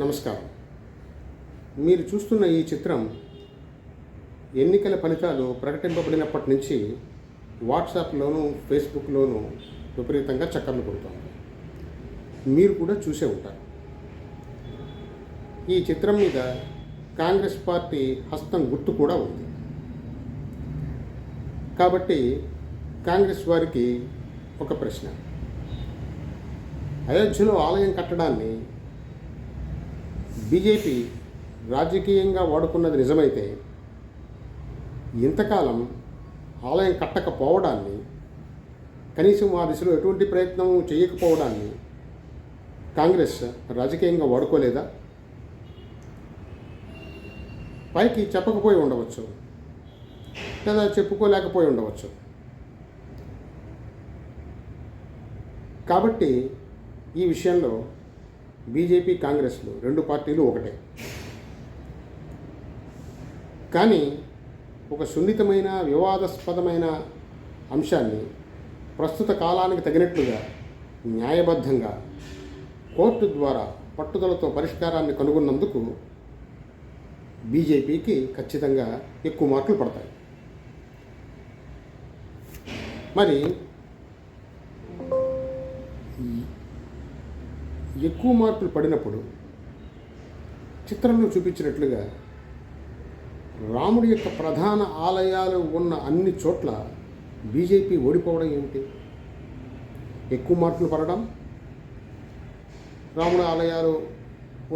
నమస్కారం. మీరు చూస్తున్న ఈ చిత్రం ఎన్నికల ఫలితాలు ప్రకటింపబడినప్పటి నుంచి వాట్సాప్లోను ఫేస్బుక్లోను విపరీతంగా చక్కర్లు కొడుతోంది. మీరు కూడా చూసే ఉంటారు. ఈ చిత్రం మీద కాంగ్రెస్ పార్టీ హస్తం గుర్తు కూడా ఉంది. కాబట్టి కాంగ్రెస్ వారికి ఒక ప్రశ్న: అయోధ్యలో ఆలయం కట్టడాన్ని బీజేపీ రాజకీయంగా వాడుకున్నది నిజమైతే, ఇంతకాలం ఆలయం కట్టకపోవడాన్ని, కనీసం ఆ దిశలో ఎటువంటి ప్రయత్నం చేయకపోవడాన్ని కాంగ్రెస్ రాజకీయంగా వాడుకోలేదా? పైకి చెప్పకపోయి ఉండవచ్చు, లేదా చెప్పుకోలేకపోయి ఉండవచ్చు. కాబట్టి ఈ విషయంలో బీజేపీ కాంగ్రెస్లు రెండు పార్టీలు ఒకటే. కానీ ఒక సున్నితమైన వివాదాస్పదమైన అంశాన్ని ప్రస్తుత కాలానికి తగినట్లుగా న్యాయబద్ధంగా కోర్టు ద్వారా పట్టుదలతో పరిష్కారాన్ని కనుగొన్నందుకు బీజేపీకి ఖచ్చితంగా ఎక్కువ మార్కులు పడతాయి. మరి ఎక్కువ మార్కులు పడినప్పుడు చిత్రంలో చూపించినట్లుగా రాముడి యొక్క ప్రధాన ఆలయాలు ఉన్న అన్ని చోట్ల బీజేపీ ఓడిపోవడం ఏమిటి? ఎక్కువ మార్కులు పడడం, రాముడి ఆలయాలు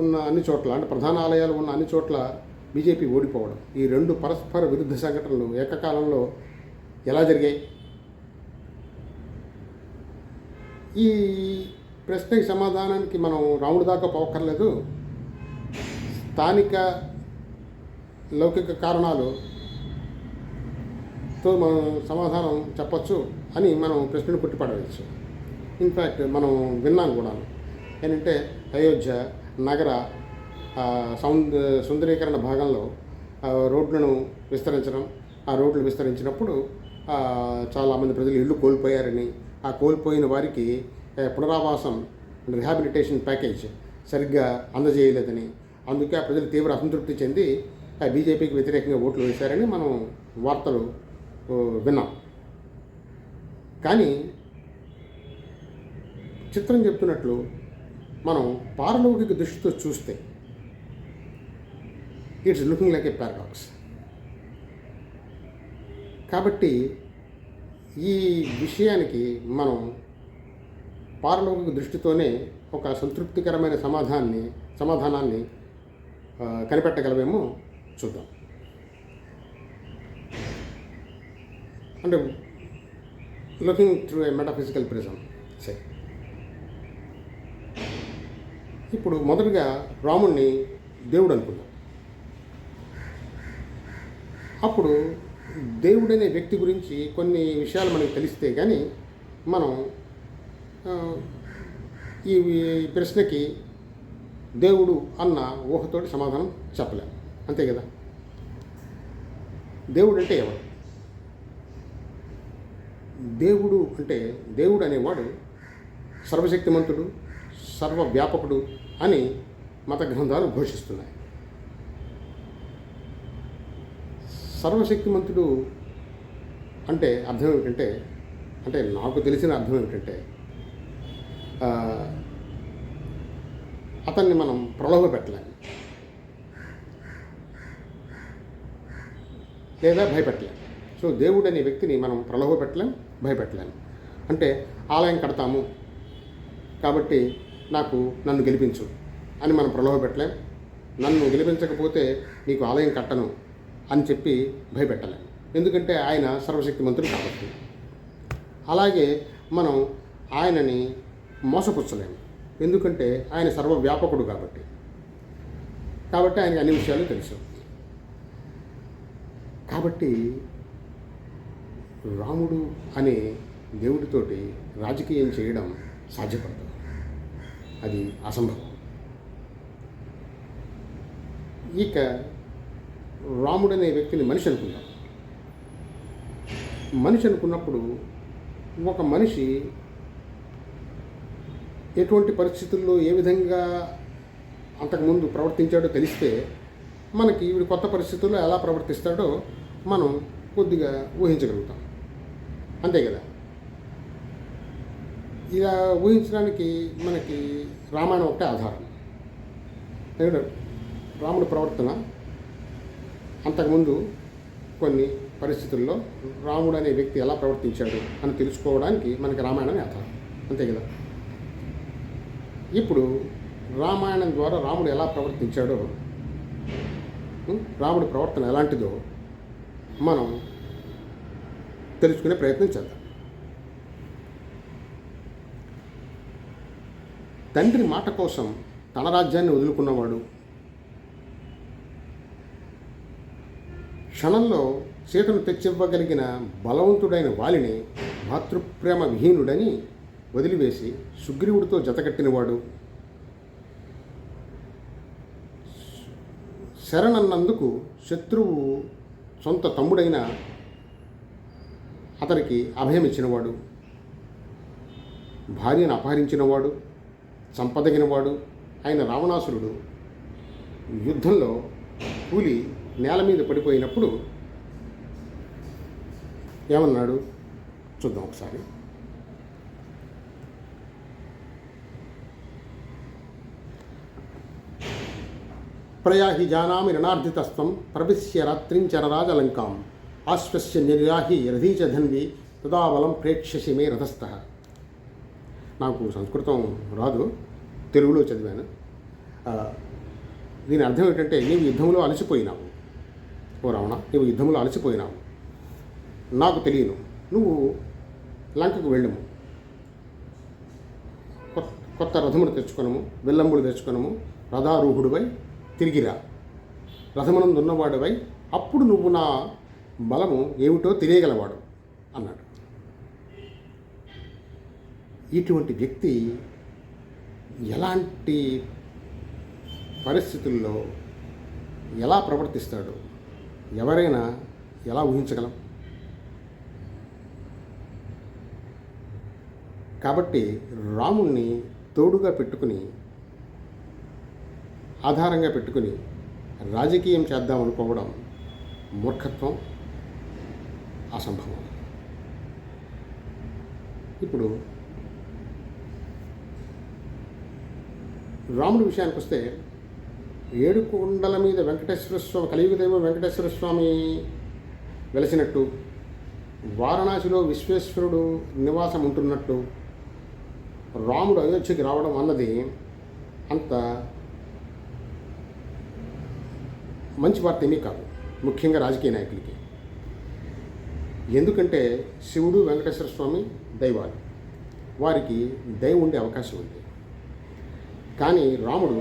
ఉన్న అన్ని చోట్ల, అంటే ప్రధాన ఆలయాలు ఉన్న అన్ని చోట్ల బీజేపీ ఓడిపోవడం, ఈ రెండు పరస్పర విరుద్ధ సంఘటనలు ఏకకాలంలో ఎలా జరిగాయి? ఈ ప్రశ్నకి సమాధానానికి మనం రాముడి దాకా పోక్కర్లేదు. స్థానిక లౌకిక కారణాలతో మనం సమాధానం చెప్పచ్చు అని మనం ప్రశ్నను కొట్టిపడవచ్చు. ఇన్ఫ్యాక్ట్ మనం విన్నాం కూడా. ఏంటంటే అయోధ్య నగర సుందరీకరణ భాగంలో రోడ్లను విస్తరించడం, ఆ రోడ్లు విస్తరించినప్పుడు చాలామంది ప్రజలు ఇల్లు కోల్పోయారని, ఆ కోల్పోయిన వారికి పునరావాసం రిహాబిలిటేషన్ ప్యాకేజ్ సరిగ్గా అందజేయలేదని, అందుకే ఆ ప్రజలు తీవ్ర అసంతృప్తి చెంది బీజేపీకి వ్యతిరేకంగా ఓట్లు వేశారని మనం వార్తలు విన్నాం. కానీ చిత్రం చెప్తున్నట్లు మనం పారలౌకిక దృష్టితో చూస్తే it's looking like A paradox. కాబట్టి ఈ విషయానికి మనం పారలౌకిక దృష్టితోనే ఒక సంతృప్తికరమైన సమాధానాన్ని కనిపెట్టగలమేమో చూద్దాం. అంటే looking through a metaphysical prism. సరే, ఇప్పుడు మొదటగా రాముణ్ణి దేవుడు అనుకుందాం. అప్పుడు దేవుడనే వ్యక్తి గురించి కొన్ని విషయాలు మనకు తెలిస్తే కానీ మనం ఈ ప్రశ్నకి దేవుడు అన్న ఊహతోటి సమాధానం చెప్పలేం. అంతే కదా? దేవుడు అంటే ఎవరు? దేవుడు అనేవాడు సర్వశక్తిమంతుడు, సర్వవ్యాపకుడు అని మత గ్రంథాలు ఘోషిస్తున్నాయి. సర్వశక్తిమంతుడు అంటే అర్థం ఏమిటంటే, నాకు తెలిసిన అర్థం ఏమిటంటే, అతన్ని మనం ప్రలోభ పెట్టలేం లేదా భయపెట్టలేం. సో దేవుడు అనే వ్యక్తిని మనం ప్రలోభ పెట్టలేం, భయపెట్టలేం. అంటే ఆలయం కడతాము కాబట్టి నన్ను గెలిపించు అని మనం ప్రలోభ పెట్టలేం. నన్ను గెలిపించకపోతే నీకు ఆలయం కట్టను అని చెప్పి భయపెట్టలేం. ఎందుకంటే ఆయన సర్వశక్తిమంతుడు కాబట్టి. అలాగే మనం ఆయనని మోసపుచ్చలేము, ఎందుకంటే ఆయన సర్వవ్యాపకుడు కాబట్టి ఆయనకి అన్ని విషయాలు తెలుసు. కాబట్టి రాముడు అనే దేవుడితోటి రాజకీయం చేయడం సాధ్యపడదు, అది అసంభవం. ఇక రాముడు అనే వ్యక్తిని మనిషి అనుకుందాం. మనిషి అనుకున్నప్పుడు ఒక మనిషి ఎటువంటి పరిస్థితుల్లో ఏ విధంగా అంతకుముందు ప్రవర్తించాడో తెలిస్తే మనకి వీడు కొత్త పరిస్థితుల్లో ఎలా ప్రవర్తిస్తాడో మనం కొద్దిగా ఊహించగలుగుతాం. అంతే కదా. ఇలా ఊహించడానికి మనకి రామాయణం ఒకటే ఆధారం. ఎందుకంటే రాముడి ప్రవర్తన అంతకుముందు కొన్ని పరిస్థితుల్లో రాముడు అనే వ్యక్తి ఎలా ప్రవర్తించాడు అని తెలుసుకోవడానికి మనకి రామాయణమే ఆధారం. అంతే కదా. ఇప్పుడు రామాయణం ద్వారా రాముడు ఎలా ప్రవర్తించాడో, రాముడి ప్రవర్తన ఎలాంటిదో మనం తెలుసుకునే ప్రయత్నం చేద్దాం. తండ్రి మాట కోసం తన రాజ్యాన్ని వదులుకున్నవాడు, క్షణంలో సీతను తెచ్చివ్వగలిగిన బలవంతుడైన వాలిని మాతృప్రేమ విహీనుడని వదిలివేసి సుగ్రీవుడితో జతకట్టినవాడు, శరణన్నందుకు శత్రువు సొంత తమ్ముడైన అతనికి అభయమిచ్చినవాడు, భార్యను అపహరించినవాడు, సంపదగినవాడు అయిన రావణాసురుడు యుద్ధంలో కూలి నేల మీద పడిపోయినప్పుడు ఏమన్నాడు చూద్దాం ఒకసారి. ప్రయాహి జానామి రణార్ధితస్వం ప్రవిశ్య రాత్రించరరాజలంకాం ఆశ్వస్య నిర్యాహి రథీచ ధన్వి తదాబలం ప్రేక్షసి మే రథస్థ. నాకు సంస్కృతం రాదు, తెలుగులో చదివాను. దీని అర్థం ఏంటంటే, నీవు యుద్ధంలో అలసిపోయినావు ఓ రావణ, నీవు యుద్ధంలో అలసిపోయినావు, నాకు తెలియను, నువ్వు లంకకు వెళ్ళము, కొత్త రథములు తెచ్చుకొనము, విల్లంబులు తెచ్చుకొనము, రథారూఢుడివై తిరిగిరా, రథమునందున్నవాడివై అప్పుడు నువ్వు నా బలము ఏమిటో తెలియగలవాడు అన్నాడు. ఇటువంటి వ్యక్తి ఎలాంటి పరిస్థితుల్లో ఎలా ప్రవర్తిస్తాడో ఎవరైనా ఎలా ఊహించగలం? కాబట్టి రాముణ్ణి తోడుగా పెట్టుకుని, ఆధారంగా పెట్టుకుని రాజకీయం చేద్దామనుకోవడం మూర్ఖత్వం, అసంభవం. ఇప్పుడు రాముడి విషయానికి వస్తే, ఏడు కొండల మీద వెంకటేశ్వర స్వామి, కలియుగదైవం వెంకటేశ్వర స్వామి వెలసినట్టు, వారణాసిలో విశ్వేశ్వరుడు నివాసం ఉంటున్నట్టు రాముడు అయోధ్యకి రావడం అన్నది అంత మంచి వార్త ఏమీ కాదు, ముఖ్యంగా రాజకీయ నాయకులకి. ఎందుకంటే శివుడు వెంకటేశ్వర స్వామి దైవాలు, వారికి దయ ఉండే అవకాశం ఉంది. కానీ రాముడు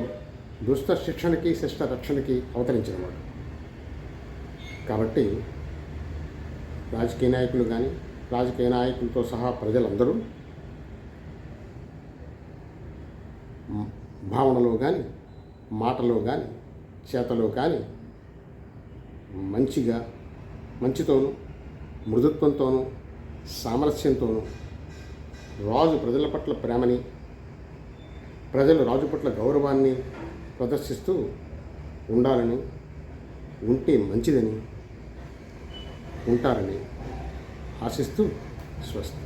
దుష్ట శిక్షణకి శిష్ట రక్షణకి అవతరించినవాడు. కాబట్టి రాజకీయ నాయకులు కానీ, రాజకీయ నాయకులతో సహా ప్రజలందరూ భావనలో కానీ, మాటలో కానీ, చేతలో కానీ మంచితోనూ, మృదుత్వంతోనూ, సామరస్యంతోనూ, రాజు ప్రజల పట్ల ప్రేమని, ప్రజలు రాజు పట్ల గౌరవాన్ని ప్రదర్శిస్తూ ఉండాలని, ఉంటే మంచిదని, ఉంటారని ఆశిస్తూ స్వస్తి.